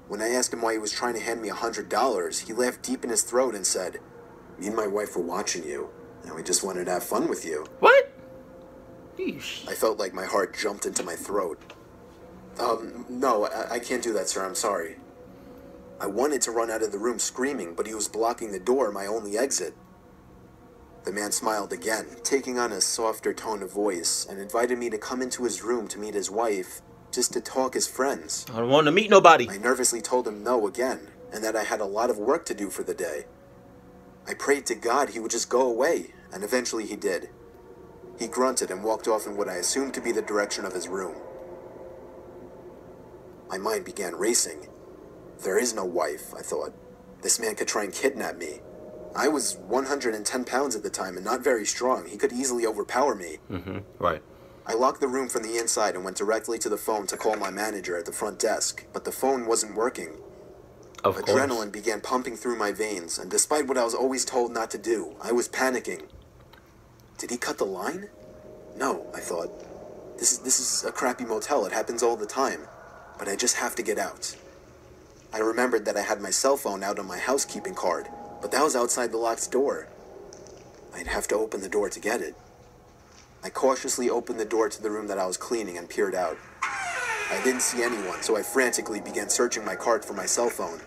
S2: When I asked him why he was trying to hand me $100, he laughed deep in his throat and said, "Me and my wife were watching you, and we just wanted to have fun with you."
S1: What? Yeesh.
S2: I felt like my heart jumped into my throat. No, I can't do that, sir. I'm sorry. I wanted to run out of the room screaming, but he was blocking the door, my only exit. The man smiled again, taking on a softer tone of voice, and invited me to come into his room to meet his wife, just to talk as friends.
S1: I don't want to meet nobody.
S2: I nervously told him no again, and that I had a lot of work to do for the day. I prayed to God he would just go away, and eventually he did. He grunted and walked off in what I assumed to be the direction of his room. My mind began racing. There is no wife, I thought. This man could try and kidnap me. I was 110 pounds at the time and not very strong. He could easily overpower me.
S1: Right.
S2: I locked the room from the inside and went directly to the phone to call my manager at the front desk, but the phone wasn't working.
S1: Of course.
S2: Adrenaline began pumping through my veins, and despite what I was always told not to do, I was panicking. Did he cut the line? No, I thought. This is a crappy motel. It happens all the time. But I just have to get out. I remembered that I had my cell phone out on my housekeeping card, but that was outside the locked door. I'd have to open the door to get it. I cautiously opened the door to the room that I was cleaning and peered out. I didn't see anyone, so I frantically began searching my cart for my cell phone.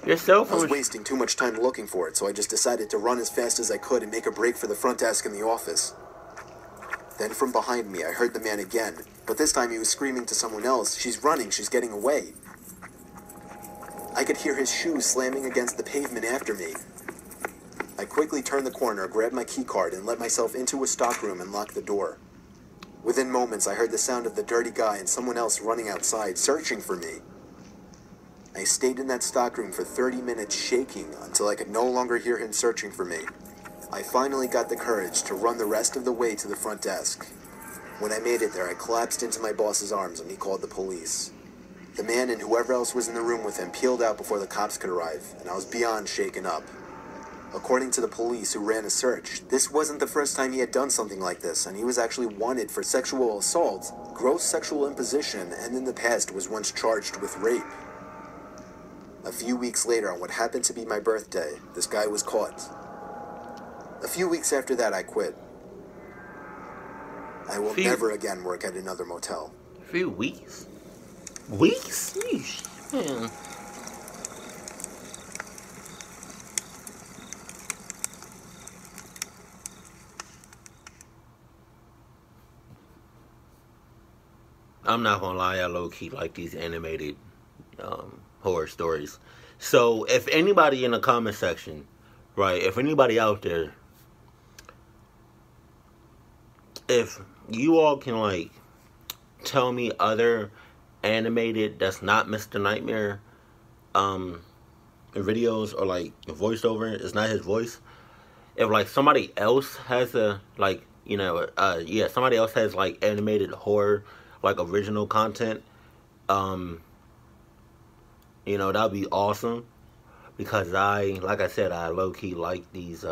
S1: Your cell
S2: I
S1: phone
S2: was wasting too much time looking for it, so I just decided to run as fast as I could and make a break for the front desk in the office. Then from behind me, I heard the man again, but this time he was screaming to someone else, "She's running, she's getting away." I could hear his shoes slamming against the pavement after me. I quickly turned the corner, grabbed my key card, and let myself into a stockroom and locked the door. Within moments, I heard the sound of the dirty guy and someone else running outside, searching for me. I stayed in that stockroom for 30 minutes shaking until I could no longer hear him searching for me. I finally got the courage to run the rest of the way to the front desk. When I made it there, I collapsed into my boss's arms and he called the police. The man and whoever else was in the room with him peeled out before the cops could arrive, and I was beyond shaken up. According to the police who ran a search, this wasn't the first time he had done something like this, and he was actually wanted for sexual assault, gross sexual imposition, and in the past was once charged with rape. A few weeks later, on what happened to be my birthday, this guy was caught. A few weeks after that, I quit. I will never again work at another motel.
S1: A few weeks? Weeks? Yeesh, man. I'm not gonna lie, I low-key like these animated horror stories. So, if anybody in the comment section, right, if anybody out there, if you all can, like, tell me other animated that's not Mr. Nightmare videos, or, like, voiceover, it's not his voice. If, like, somebody else has a, like, you know, yeah, somebody else has, like, animated horror, like, original content, you know, that'd be awesome. Because like I said, I low-key like these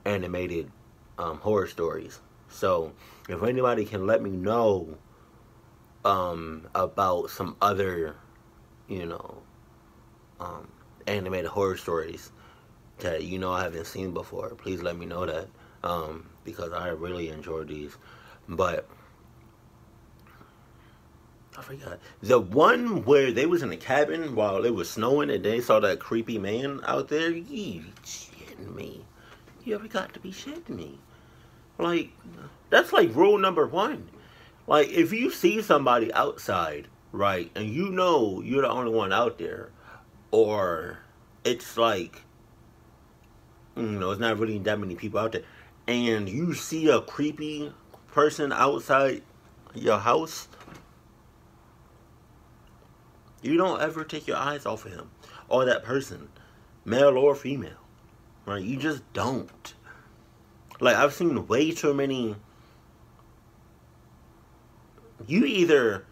S1: animated horror stories. So, if anybody can let me know about some other, you know, animated horror stories that, you know, I haven't seen before, please let me know that. Because I really enjoy these. But I forgot. The one where they was in a cabin while it was snowing and they saw that creepy man out there. You shitting me. You ever got to be shitting me? Like, that's like rule number 1. Like, if you see somebody outside, right? And you know you're the only one out there, or it's like, it's not really that many people out there, and you see a creepy person outside your house, you don't ever take your eyes off of him or that person, male or female, right? You just don't. Like, I've seen way too many. You either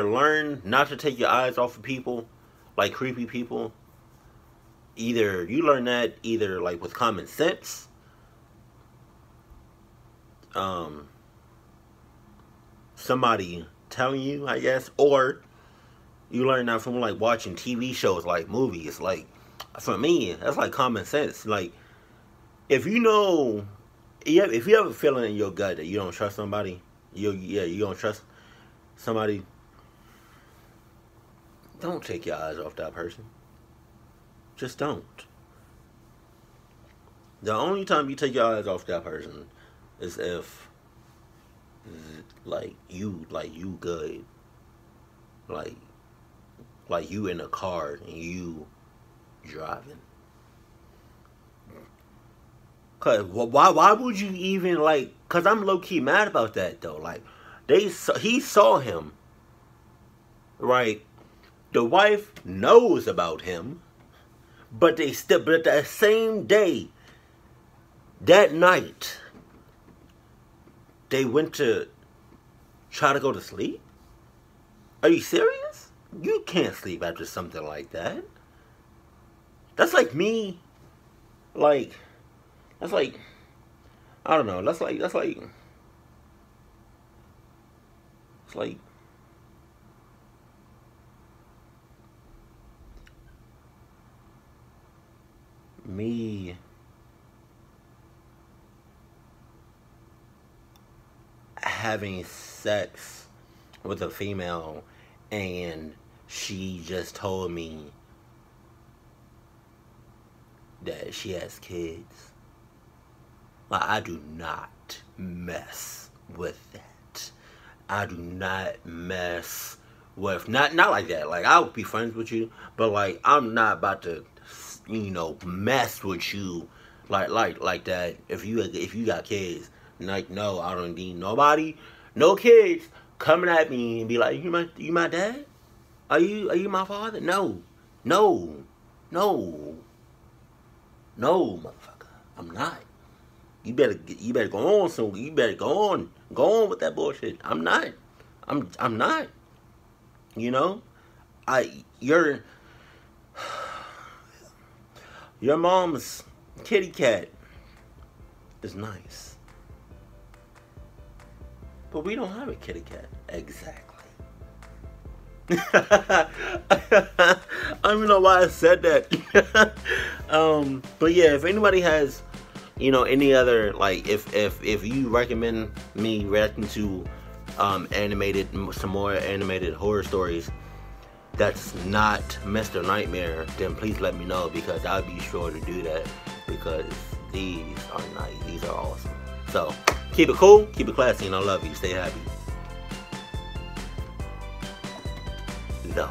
S1: learn not to take your eyes off of people, like creepy people. Either you learn that either like with common sense, somebody telling you, I guess, or you learn that from like watching TV shows, like movies. Like, for me, that's like common sense. Like, if you know, if you have a feeling in your gut that you don't trust somebody, you don't trust somebody, don't take your eyes off that person. Just don't. The only time you take your eyes off that person is if, like you good, like you in a car and you driving. Cause why would you even like? Cause I'm low key mad about that though. Like, he saw him, right? The wife knows about him, but but that same day, that night, they went to try to go to sleep. Are you serious? You can't sleep after something like that. That's like me, like, that's like, I don't know, it's like, me having sex with a female and she just told me that she has kids. Like, I do not mess with that. I do not mess with, not like that. Like, I would be friends with you, but like, I'm not about to, mess with you like that. If you got kids, like, no, I don't need nobody, no kids coming at me and be like, you my dad? Are you my father? No, motherfucker, I'm not. You better go on. So you better go on with that bullshit. I'm not. Your mom's kitty cat is nice, but we don't have a kitty cat. Exactly. I don't even know why I said that. But yeah, if anybody has, any other, like, if you recommend me reacting to some more animated horror stories that's not Mr. Nightmare, then please let me know, because I'll be sure to do that, because these are nice. These are awesome. So keep it cool, keep it classy, and I love you. Stay happy. No.